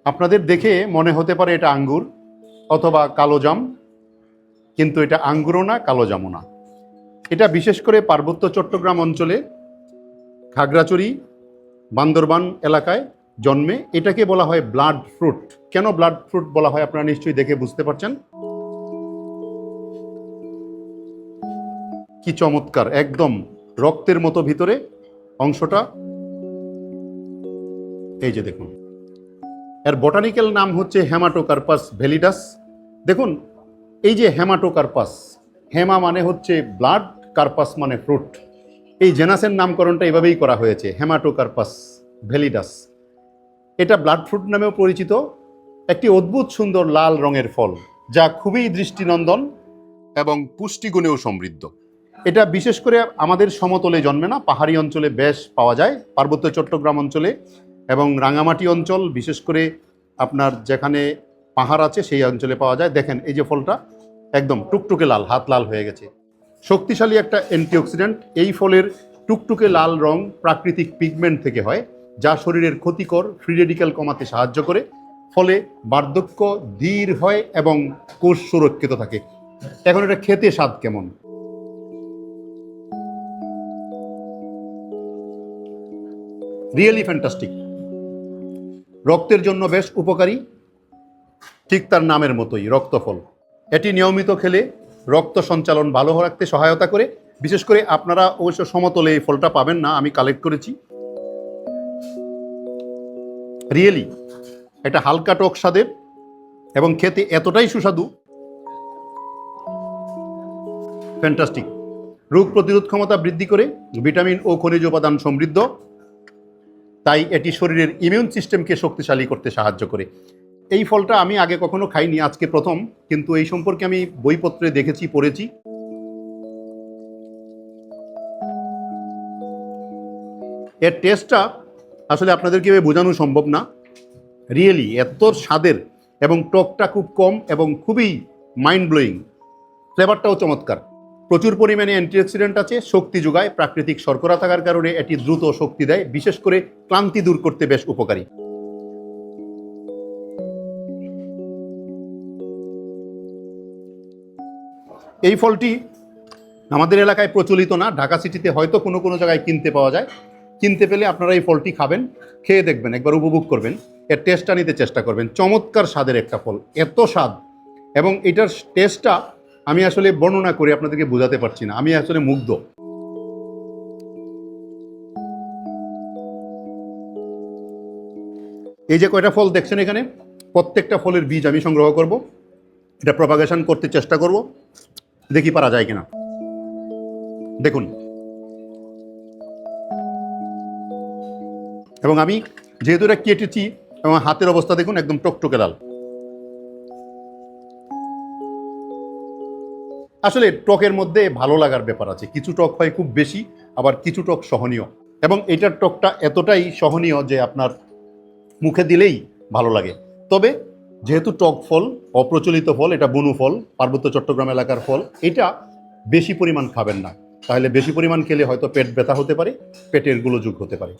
আপনাদের দেখে মনে হতে পারে এটা আঙ্গুর অথবা কালো জাম, কিন্তু এটা আঙ্গুরও না, কালো জামও না। এটা বিশেষ করে পার্বত্য চট্টগ্রাম অঞ্চলে খাগড়াছড়ি, বান্দরবান এলাকায় জন্মে। এটাকে বলা হয় ব্লাড ফ্রুট। কেন ব্লাড ফ্রুট বলা হয় আপনারা নিশ্চয়ই দেখে বুঝতে পারছেন। কি চমৎকার, একদম রক্তের মতো ভিতরে অংশটা। এই যে দেখুন, এর বটানিক্যাল নাম হচ্ছে হেমাটোকার্পাস ভ্যালিডাস। দেখুন এই যে হেমাটোকার্পাস, হেমা মানে হচ্ছে ব্লাড, কার্পাস মানে ফ্রুট। এই জেনাসের নামকরণটা এভাবেই করা হয়েছে, হেমাটোকার্পাস ভ্যালিডাস। এটা ব্লাড ফ্রুট নামেও পরিচিত। একটি অদ্ভুত সুন্দর লাল রঙের ফল, যা খুবই দৃষ্টিনন্দন এবং পুষ্টিগুণেও সমৃদ্ধ। এটা বিশেষ করে আমাদের সমতলে জন্মে না, পাহাড়ি অঞ্চলে বেশ পাওয়া যায়, পার্বত্য চট্টগ্রাম অঞ্চলে এবং রাঙামাটি অঞ্চল, বিশেষ করে আপনার যেখানে পাহাড় আছে সেই অঞ্চলে পাওয়া যায়। দেখেন এই যে ফলটা একদম টুকটুকে লাল, হাত লাল হয়ে গেছে। শক্তিশালী একটা অ্যান্টিঅক্সিডেন্ট। এই ফলের টুকটুকে লাল রং প্রাকৃতিক পিগমেন্ট থেকে হয়, যা শরীরের ক্ষতিকর ফ্রি রেডিক্যাল কমাতে সাহায্য করে। ফলে বার্ধক্য ধীর হয় এবং কোষ সুরক্ষিত থাকে। এখন এটা খেতে স্বাদ কেমন? Really fantastic. রক্তের জন্য বেশ উপকারী, ঠিক তার নামের মতোই, রক্তফল। এটি নিয়মিত খেলে রক্ত সঞ্চালন ভালো রাখতে সহায়তা করে। বিশেষ করে আপনারা অবশ্য সমতলে এই ফলটা পাবেন না, আমি কালেক্ট করেছি। রিয়েলি এটা হালকা টক স্বাদের এবং খেতে এতটাই সুস্বাদু, ফ্যান্টাস্টিক। রোগ প্রতিরোধ ক্ষমতা বৃদ্ধি করে, ভিটামিন ও খনিজ উপাদান সমৃদ্ধ, তাই এটি শরীরের ইমিউন সিস্টেমকে শক্তিশালী করতে সাহায্য করে। এই ফলটা আমি আগে কখনো খাইনি, আজকে প্রথম, কিন্তু এই সম্পর্কে আমি বইপত্রে দেখেছি, পড়েছি। এর টেস্টটা আসলে আপনাদেরকে বোঝানো সম্ভব না। রিয়েলি এত স্বাদের এবং টকটা খুব কম এবং খুবই মাইন্ড ব্লোয়িং। ফ্লেভারটাও চমৎকার। প্রচুর পরিমাণে অ্যান্টিঅক্সিডেন্ট আছে, শক্তি যোগায়। প্রাকৃতিক শর্করা থাকার কারণে এটি দ্রুত শক্তি দেয়, বিশেষ করে ক্লান্তি দূর করতে বেশ উপকারী। এই ফলটি আমাদের এলাকায় প্রচলিত না, ঢাকা সিটিতে হয়তো কোনো কোনো জায়গায় কিনতে পাওয়া যায়। কিনতে পেলে আপনারা এই ফলটি খাবেন, খেয়ে দেখবেন, একবার উপভোগ করবেন, এর টেস্টটা নিতে চেষ্টা করবেন। চমৎকার স্বাদের একটা ফল, এত স্বাদ, এবং এটার টেস্টটা আমি আসলে বর্ণনা করে আপনাদেরকে বোঝাতে পারছি না, আমি আসলে মুগ্ধ। এই যে কয়টা ফল দেখছেন এখানে, প্রত্যেকটা ফলের বীজ আমি সংগ্রহ করব, এটা প্রপাগেশন করতে চেষ্টা করব, দেখি পারা যায় কিনা। দেখুন, এবং আমি যেহেতু এটা কেটেছি, এবং হাতের অবস্থা দেখুন একদম টকটকে লাল। আসলে টকের মধ্যে ভালো লাগার ব্যাপার আছে, কিছু টক হয় খুব বেশি, আবার কিছু টক সহনীয়, এবং এটার টকটা এতটাই সহনীয় যে আপনার মুখে দিলেই ভালো লাগে। তবে যেহেতু টক ফল, অপ্রচলিত ফল, এটা বনু ফল, পার্বত্য চট্টগ্রাম এলাকার ফল, এটা বেশি পরিমাণ খাবেন না, তাহলে বেশি পরিমাণ খেলে হয়তো পেট ব্যথা হতে পারে, পেটের গোলযোগ হতে পারে।